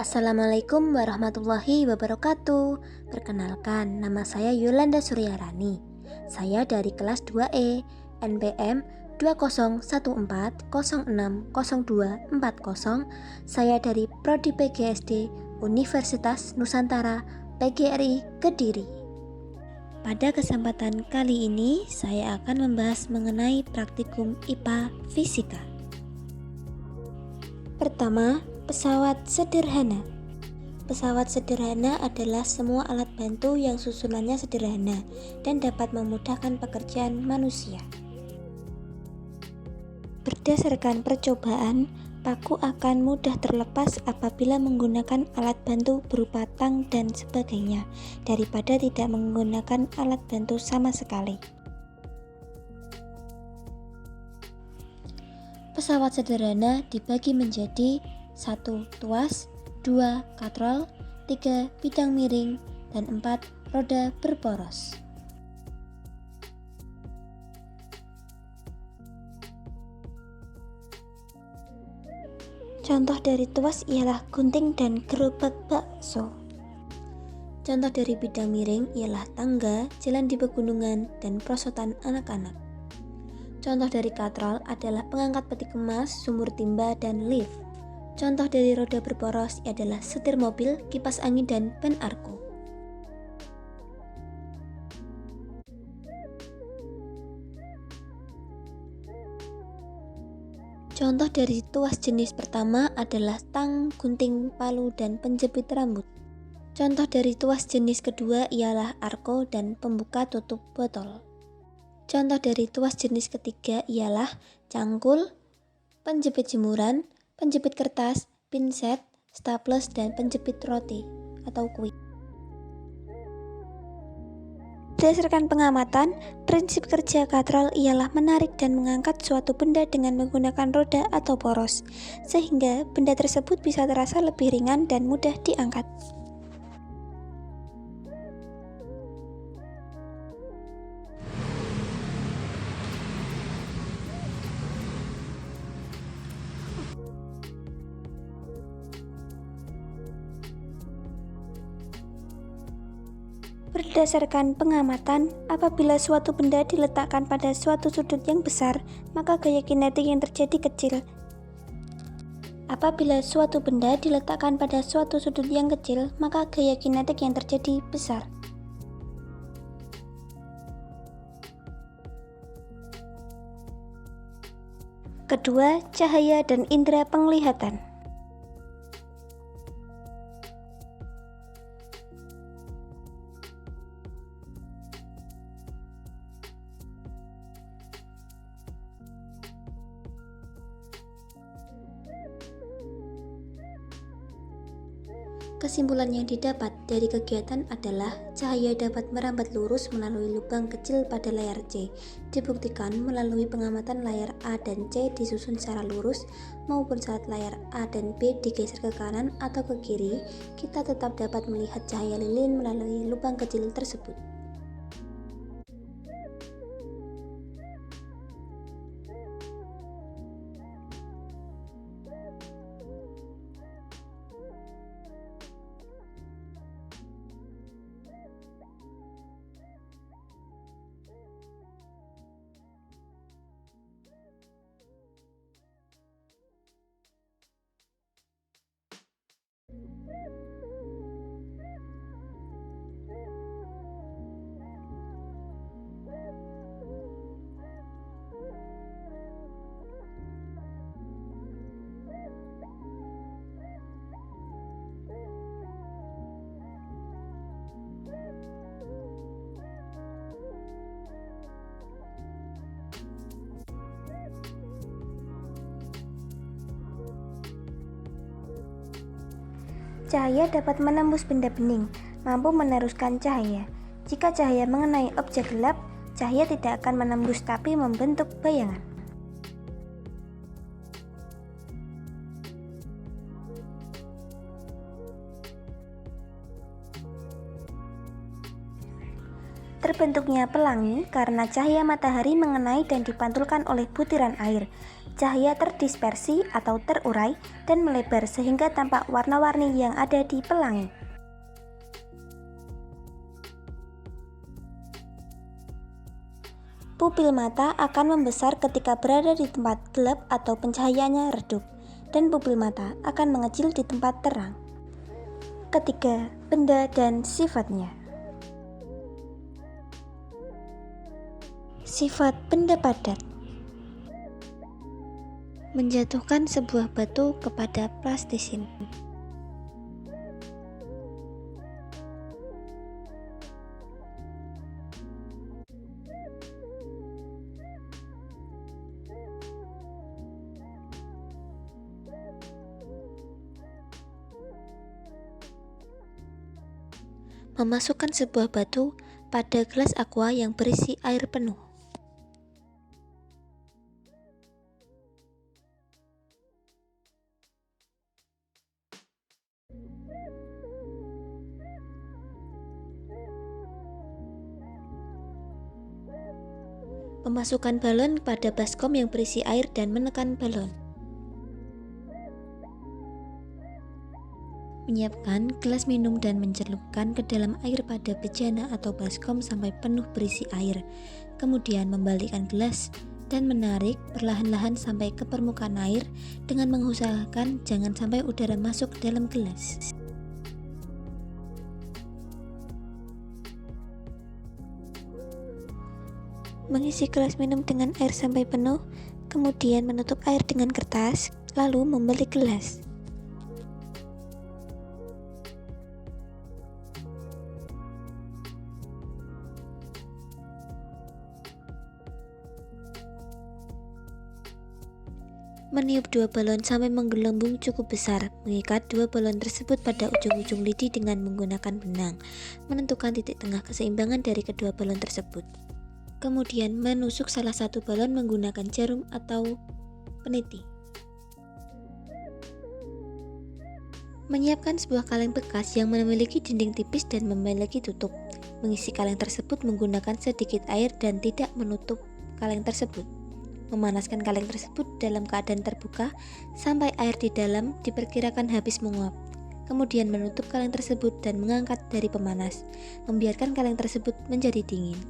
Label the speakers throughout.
Speaker 1: Assalamualaikum warahmatullahi wabarakatuh. Perkenalkan, nama saya Yolanda Suryarani. Saya dari kelas 2E, NPM 2014060240. Saya dari Prodi PGSD Universitas Nusantara PGRI Kediri. Pada kesempatan kali ini, saya akan membahas mengenai praktikum IPA Fisika. Pertama, pesawat sederhana. Pesawat sederhana adalah semua alat bantu yang susunannya sederhana dan dapat memudahkan pekerjaan manusia. Berdasarkan percobaan, paku akan mudah terlepas apabila menggunakan alat bantu berupa tang dan sebagainya, daripada tidak menggunakan alat bantu sama sekali. Pesawat sederhana dibagi menjadi 1. Tuas, 2. katrol, 3. bidang miring, dan 4. roda berporos. Contoh dari tuas ialah gunting dan gerobak bakso. Contoh dari bidang miring ialah tangga, jalan di pegunungan, dan perosotan anak-anak. Contoh dari katrol adalah pengangkat peti kemas, sumur timba, dan lift. Contoh dari roda berporos adalah setir mobil, kipas angin, dan ban arko. Contoh dari tuas jenis pertama adalah tang, gunting, palu, dan penjepit rambut. Contoh dari tuas jenis kedua ialah arko dan pembuka tutup botol. Contoh dari tuas jenis ketiga ialah cangkul, penjepit jemuran, penjepit kertas, pinset, staples, dan penjepit roti atau kue. Berdasarkan pengamatan, prinsip kerja katrol ialah menarik dan mengangkat suatu benda dengan menggunakan roda atau poros, sehingga benda tersebut bisa terasa lebih ringan dan mudah diangkat. Berdasarkan pengamatan, apabila suatu benda diletakkan pada suatu sudut yang besar, maka gaya kinetik yang terjadi kecil. Apabila suatu benda diletakkan pada suatu sudut yang kecil, maka gaya kinetik yang terjadi besar. Kedua, cahaya dan indera penglihatan. Kesimpulan yang didapat dari kegiatan adalah cahaya dapat merambat lurus melalui lubang kecil pada layar C. Dibuktikan melalui pengamatan layar A dan C disusun secara lurus maupun saat layar A dan B digeser ke kanan atau ke kiri, kita tetap dapat melihat cahaya lilin melalui lubang kecil tersebut. Cahaya dapat menembus benda bening, mampu meneruskan cahaya. Jika cahaya mengenai objek gelap, cahaya tidak akan menembus tapi membentuk bayangan. Terbentuknya pelangi karena cahaya matahari mengenai dan dipantulkan oleh butiran air. Cahaya terdispersi atau terurai dan melebar sehingga tampak warna-warni yang ada di pelangi. Pupil mata akan membesar ketika berada di tempat gelap atau pencahayaannya redup, dan pupil mata akan mengecil di tempat terang. Ketiga, benda dan sifatnya. Sifat benda padat: menjatuhkan sebuah batu kepada plastisin. Memasukkan sebuah batu pada gelas aqua yang berisi air penuh. Memasukkan balon pada baskom yang berisi air dan menekan balon. Menyiapkan gelas minum dan mencelupkan ke dalam air pada bejana atau baskom sampai penuh berisi air. Kemudian membalikkan gelas dan menarik perlahan-lahan sampai ke permukaan air dengan mengusahakan jangan sampai udara masuk ke dalam gelas. Mengisi gelas minum dengan air sampai penuh, kemudian menutup air dengan kertas, lalu membalik gelas. Meniup dua balon sampai menggelembung cukup besar. Mengikat dua balon tersebut pada ujung-ujung lidi dengan menggunakan benang. Menentukan titik tengah keseimbangan dari kedua balon tersebut. Kemudian menusuk salah satu balon menggunakan jarum atau peniti. Menyiapkan sebuah kaleng bekas yang memiliki dinding tipis dan memiliki tutup. Mengisi kaleng tersebut menggunakan sedikit air dan tidak menutup kaleng tersebut. Memanaskan kaleng tersebut dalam keadaan terbuka sampai air di dalam diperkirakan habis menguap. Kemudian menutup kaleng tersebut dan mengangkat dari pemanas. Membiarkan kaleng tersebut menjadi dingin.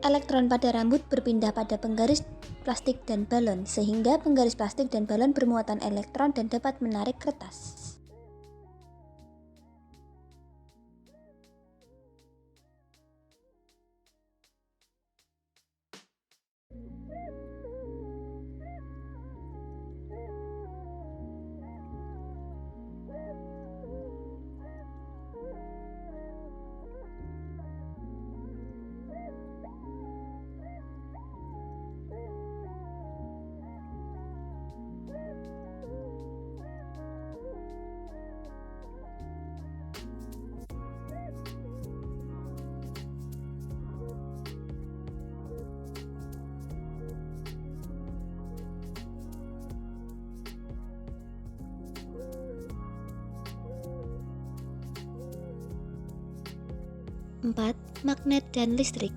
Speaker 1: Elektron pada rambut berpindah pada penggaris plastik dan balon, sehingga penggaris plastik dan balon bermuatan elektron dan dapat menarik kertas. Empat, magnet dan listrik.